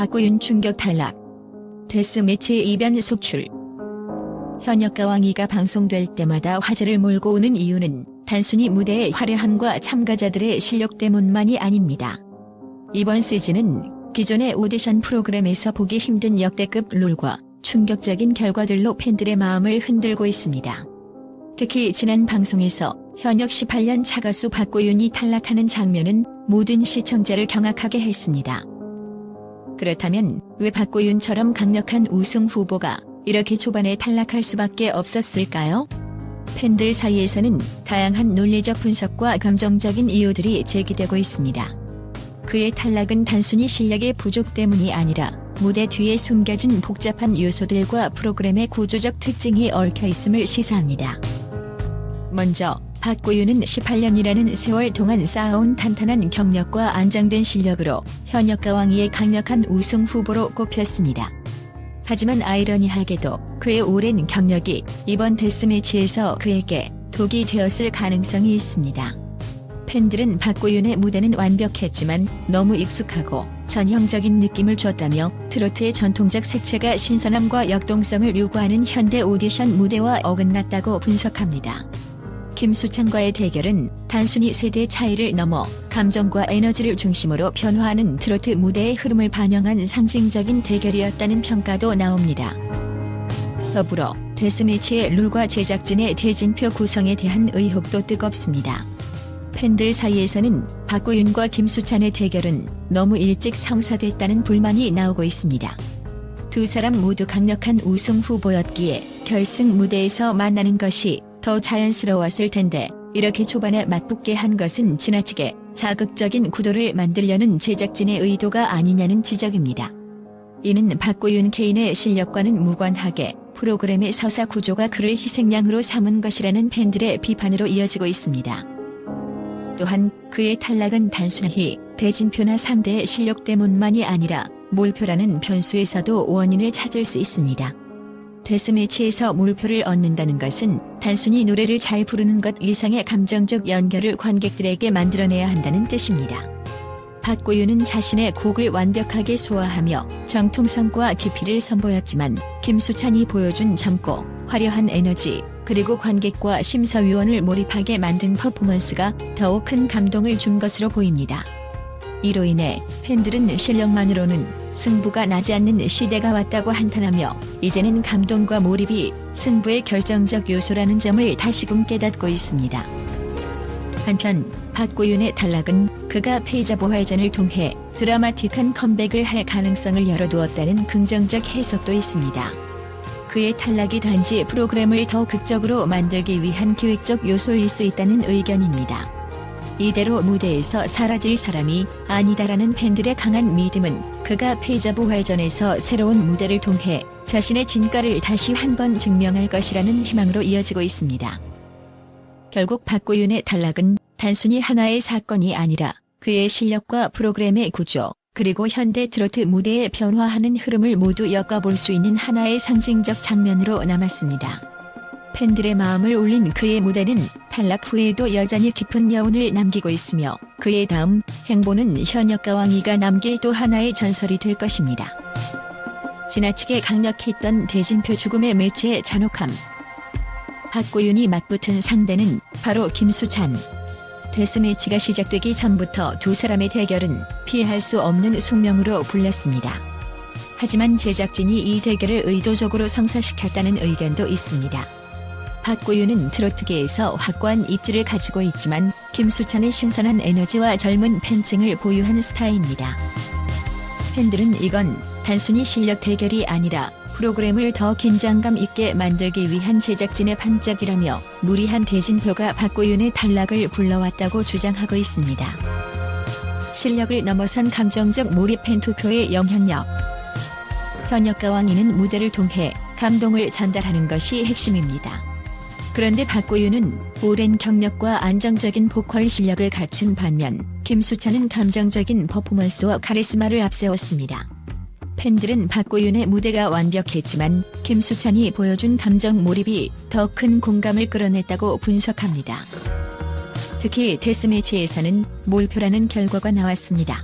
박고윤 충격 탈락. 데스매치 이변 속출. 현역가 왕이가 방송될 때마다 화제를 몰고 오는 이유는 단순히 무대의 화려함과 참가자들의 실력 때문만이 아닙니다. 이번 시즌은 기존의 오디션 프로그램에서 보기 힘든 역대급 룰과 충격적인 결과들로 팬들의 마음을 흔들고 있습니다. 특히 지난 방송에서 현역 18년 차 가수 박고윤이 탈락하는 장면은 모든 시청자를 경악하게 했습니다. 그렇다면 왜 박고윤처럼 강력한 우승 후보가 이렇게 초반에 탈락할 수밖에 없었을까요? 팬들 사이에서는 다양한 논리적 분석과 감정적인 이유들이 제기되고 있습니다. 그의 탈락은 단순히 실력의 부족 때문이 아니라 무대 뒤에 숨겨진 복잡한 요소들과 프로그램의 구조적 특징이 얽혀 있음을 시사합니다. 먼저 박고윤은 18년이라는 세월 동안 쌓아온 탄탄한 경력과 안정된 실력으로 현역가 왕위의 강력한 우승 후보로 꼽혔습니다. 하지만 아이러니하게도 그의 오랜 경력이 이번 데스매치에서 그에게 독이 되었을 가능성이 있습니다. 팬들은 박고윤의 무대는 완벽했지만 너무 익숙하고 전형적인 느낌을 줬다며 트로트의 전통적 색채가 신선함과 역동성을 요구하는 현대 오디션 무대와 어긋났다고 분석합니다. 김수찬과의 대결은 단순히 세대 차이를 넘어 감정과 에너지를 중심으로 변화하는 트로트 무대의 흐름을 반영한 상징적인 대결이었다는 평가도 나옵니다. 더불어 데스매치의 룰과 제작진의 대진표 구성에 대한 의혹도 뜨겁습니다. 팬들 사이에서는 박고윤과 김수찬의 대결은 너무 일찍 성사됐다는 불만이 나오고 있습니다. 두 사람 모두 강력한 우승 후보였기에 결승 무대에서 만나는 것이 더 자연스러웠을 텐데 이렇게 초반에 맞붙게 한 것은 지나치게 자극적인 구도를 만들려는 제작진의 의도가 아니냐는 지적입니다. 이는 박고윤 개인의 실력과는 무관하게 프로그램의 서사 구조가 그를 희생양으로 삼은 것이라는 팬들의 비판으로 이어지고 있습니다. 또한 그의 탈락은 단순히 대진표나 상대의 실력 때문만이 아니라 몰표라는 변수에서도 원인을 찾을 수 있습니다. 데스매치에서 몰표를 얻는다는 것은 단순히 노래를 잘 부르는 것 이상의 감정적 연결을 관객들에게 만들어내야 한다는 뜻입니다. 박고윤은 자신의 곡을 완벽하게 소화하며 정통성과 깊이를 선보였지만 김수찬이 보여준 젊고 화려한 에너지 그리고 관객과 심사위원을 몰입하게 만든 퍼포먼스가 더욱 큰 감동을 준 것으로 보입니다. 이로 인해 팬들은 실력만으로는 승부가 나지 않는 시대가 왔다고 한탄하며 이제는 감동과 몰입이 승부의 결정적 요소라는 점을 다시금 깨닫고 있습니다. 한편 박고윤의 탈락은 그가 패자 부활전을 통해 드라마틱한 컴백을 할 가능성을 열어두었다는 긍정적 해석도 있습니다. 그의 탈락이 단지 프로그램을 더 극적으로 만들기 위한 기획적 요소일 수 있다는 의견입니다. 이대로 무대에서 사라질 사람이 아니다라는 팬들의 강한 믿음은 그가 패자 부활전에서 새로운 무대를 통해 자신의 진가를 다시 한번 증명할 것이라는 희망으로 이어지고 있습니다. 결국 박고윤의 탈락은 단순히 하나의 사건이 아니라 그의 실력과 프로그램의 구조, 그리고 현대 트로트 무대의 변화하는 흐름을 모두 엮어볼 수 있는 하나의 상징적 장면으로 남았습니다. 팬들의 마음을 울린 그의 무대는 탈락 후에도 여전히 깊은 여운을 남기고 있으며 그의 다음 행보는 현역가 왕이가 남길 또 하나의 전설이 될 것입니다. 지나치게 강력했던 대진표 죽음의 매체의 잔혹함. 박고윤이 맞붙은 상대는 바로 김수찬. 데스매치가 시작되기 전부터 두 사람의 대결은 피할 수 없는 숙명으로 불렸습니다. 하지만 제작진이 이 대결을 의도적으로 성사시켰다는 의견도 있습니다. 박고윤은 트로트계에서 확고한 입지를 가지고 있지만 김수찬의 신선한 에너지와 젊은 팬층을 보유한 스타입니다. 팬들은 이건 단순히 실력 대결이 아니라 프로그램을 더 긴장감 있게 만들기 위한 제작진의 반짝이라며 무리한 대진표가 박고윤의 탈락을 불러왔다고 주장하고 있습니다. 실력을 넘어선 감정적 몰입 팬투표의 영향력. 현역가 왕이는 무대를 통해 감동을 전달하는 것이 핵심입니다. 그런데 박고윤은 오랜 경력과 안정적인 보컬 실력을 갖춘 반면 김수찬은 감정적인 퍼포먼스와 카리스마를 앞세웠습니다. 팬들은 박고윤의 무대가 완벽했지만 김수찬이 보여준 감정 몰입이 더 큰 공감을 끌어냈다고 분석합니다. 특히 데스매치에서는 몰표라는 결과가 나왔습니다.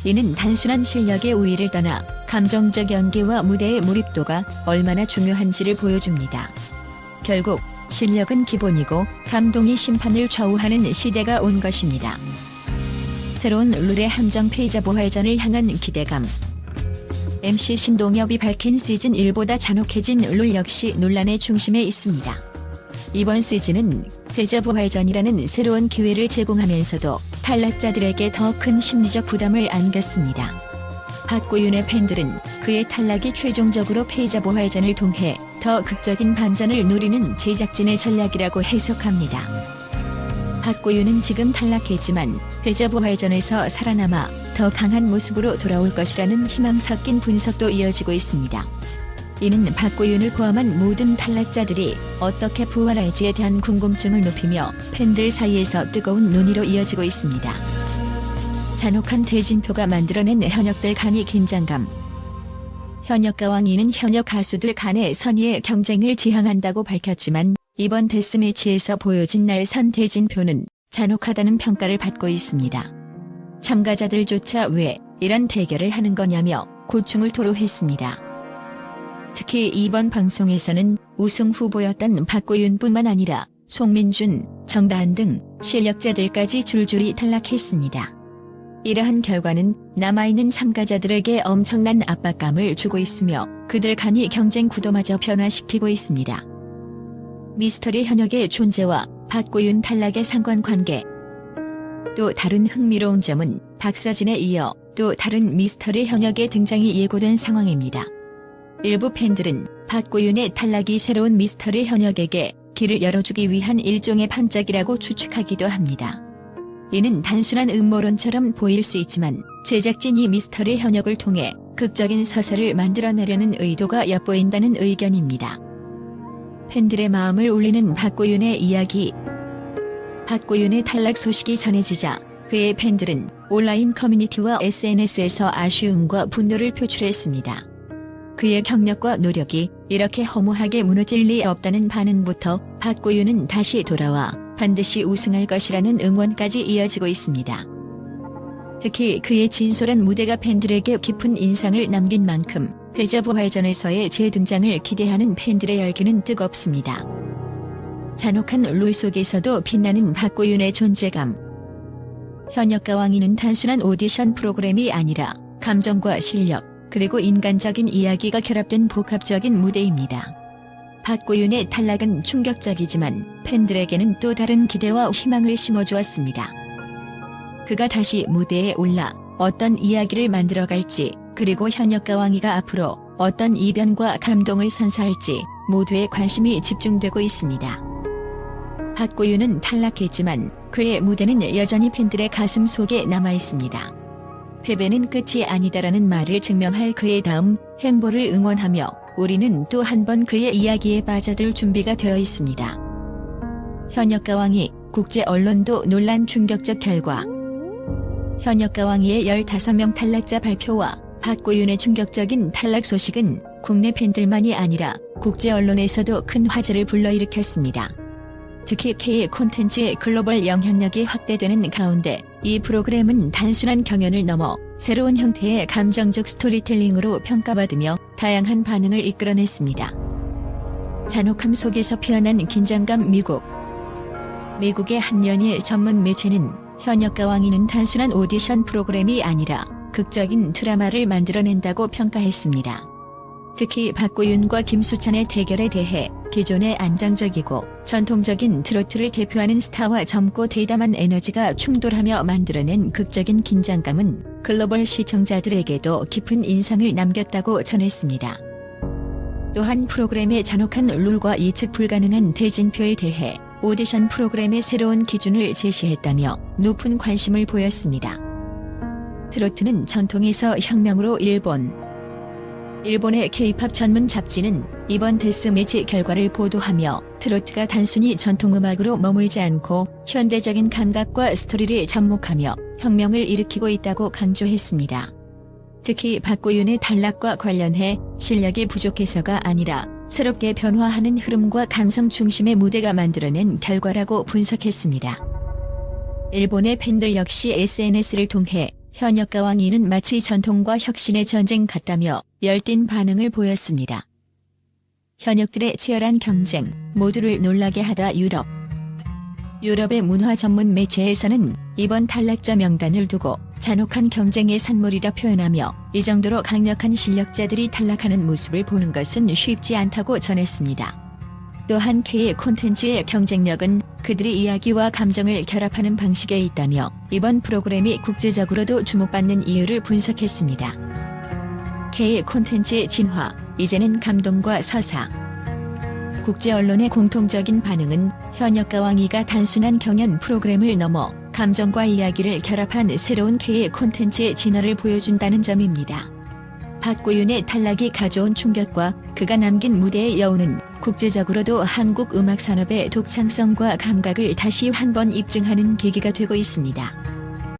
이는 단순한 실력의 우위를 떠나 감정적 연기와 무대의 몰입도가 얼마나 중요한지를 보여줍니다. 결국 실력은 기본이고 감동이 심판을 좌우하는 시대가 온 것입니다. 새로운 룰의 함정 패자 부활전을 향한 기대감. MC 신동엽이 밝힌 시즌 1보다 잔혹해진 룰 역시 논란의 중심에 있습니다. 이번 시즌은 패자 부활전이라는 새로운 기회를 제공하면서도 탈락자들에게 더 큰 심리적 부담을 안겼습니다. 박고윤의 팬들은 그의 탈락이 최종적으로 패자 부활전을 통해 더 극적인 반전을 노리는 제작진의 전략이라고 해석합니다. 박고윤은 지금 탈락했지만 패자 부활전에서 살아남아 더 강한 모습으로 돌아올 것이라는 희망 섞인 분석도 이어지고 있습니다. 이는 박고윤을 포함한 모든 탈락자들이 어떻게 부활할지에 대한 궁금증을 높이며 팬들 사이에서 뜨거운 논의로 이어지고 있습니다. 잔혹한 대진표가 만들어낸 현역들 간의 긴장감. 현역과 왕이는 현역 가수들 간의 선의의 경쟁을 지향한다고 밝혔지만 이번 데스매치에서 보여진 날선 대진표는 잔혹하다는 평가를 받고 있습니다. 참가자들조차 왜 이런 대결을 하는 거냐며 고충을 토로했습니다. 특히 이번 방송에서는 우승 후보였던 박고윤뿐만 아니라 송민준, 정다은 등 실력자들까지 줄줄이 탈락했습니다. 이러한 결과는 남아있는 참가자들에게 엄청난 압박감을 주고 있으며 그들 간의 경쟁 구도마저 변화시키고 있습니다. 미스터리 현역의 존재와 박고윤 탈락의 상관관계. 또 다른 흥미로운 점은 박서진에 이어 또 다른 미스터리 현역의 등장이 예고된 상황입니다. 일부 팬들은 박고윤의 탈락이 새로운 미스터리 현역에게 길을 열어주기 위한 일종의 반짝이라고 추측하기도 합니다. 이는 단순한 음모론처럼 보일 수 있지만 제작진이 미스터리 현역을 통해 극적인 서사를 만들어내려는 의도가 엿보인다는 의견입니다. 팬들의 마음을 울리는 박고윤의 이야기. 박고윤의 탈락 소식이 전해지자 그의 팬들은 온라인 커뮤니티와 SNS에서 아쉬움과 분노를 표출했습니다. 그의 경력과 노력이 이렇게 허무하게 무너질 리 없다는 반응부터 박고윤은 다시 돌아와 반드시 우승할 것이라는 응원까지 이어지고 있습니다. 특히 그의 진솔한 무대가 팬들에게 깊은 인상을 남긴 만큼 패자 부활전에서의 재등장을 기대하는 팬들의 열기는 뜨겁습니다. 잔혹한 룰 속에서도 빛나는 박고윤의 존재감. 현역과 왕이는 단순한 오디션 프로그램이 아니라 감정과 실력, 그리고 인간적인 이야기가 결합된 복합적인 무대입니다. 박고윤의 탈락은 충격적이지만 팬들에게는 또 다른 기대와 희망을 심어주었습니다. 그가 다시 무대에 올라 어떤 이야기를 만들어갈지, 그리고 현역과 왕이가 앞으로 어떤 이변과 감동을 선사할지 모두의 관심이 집중되고 있습니다. 박고윤은 탈락했지만 그의 무대는 여전히 팬들의 가슴 속에 남아있습니다. 패배는 끝이 아니다라는 말을 증명할 그의 다음 행보를 응원하며 우리는 또 한 번 그의 이야기에 빠져들 준비가 되어 있습니다. 현역과 왕이 국제 언론도 논란 충격적 결과. 현역과 왕이의 15명 탈락자 발표와 박고윤의 충격적인 탈락 소식은 국내 팬들만이 아니라 국제 언론에서도 큰 화제를 불러일으켰습니다. 특히 K 콘텐츠의 글로벌 영향력이 확대되는 가운데 이 프로그램은 단순한 경연을 넘어 새로운 형태의 감정적 스토리텔링으로 평가받으며 다양한 반응을 이끌어냈습니다. 잔혹함 속에서 피어난 긴장감. 미국의 한 연예 전문 매체는 현역과 왕이는 단순한 오디션 프로그램이 아니라 극적인 드라마를 만들어낸다고 평가했습니다. 특히 박고윤과 김수찬의 대결에 대해 기존의 안정적이고 전통적인 트로트를 대표하는 스타와 젊고 대담한 에너지가 충돌하며 만들어낸 극적인 긴장감은 글로벌 시청자들에게도 깊은 인상을 남겼다고 전했습니다. 또한 프로그램의 잔혹한 룰과 예측 불가능한 대진표에 대해 오디션 프로그램의 새로운 기준을 제시했다며 높은 관심을 보였습니다. 트로트는 전통에서 혁명으로 일본의 K-팝 전문 잡지는 이번 데스매치 결과를 보도하며 트로트가 단순히 전통음악으로 머물지 않고 현대적인 감각과 스토리를 접목하며 혁명을 일으키고 있다고 강조했습니다. 특히 박고윤의 탈락과 관련해 실력이 부족해서가 아니라 새롭게 변화하는 흐름과 감성 중심의 무대가 만들어낸 결과라고 분석했습니다. 일본의 팬들 역시 SNS를 통해 현역가 왕이는 마치 전통과 혁신의 전쟁 같다며 열띤 반응을 보였습니다. 현역들의 치열한 경쟁, 모두를 놀라게 하다 유럽의 문화 전문 매체에서는 이번 탈락자 명단을 두고 잔혹한 경쟁의 산물이라 표현하며 이 정도로 강력한 실력자들이 탈락하는 모습을 보는 것은 쉽지 않다고 전했습니다. 또한 K의 콘텐츠의 경쟁력은 그들의 이야기와 감정을 결합하는 방식에 있다며 이번 프로그램이 국제적으로도 주목받는 이유를 분석했습니다. K의 콘텐츠의 진화, 이제는 감동과 서사. 국제 언론의 공통적인 반응은 현역가 왕이가 단순한 경연 프로그램을 넘어 감정과 이야기를 결합한 새로운 K의 콘텐츠의 진화를 보여준다는 점입니다. 박구윤의 탈락이 가져온 충격과 그가 남긴 무대의 여운은 국제적으로도 한국 음악 산업의 독창성과 감각을 다시 한 번 입증하는 계기가 되고 있습니다.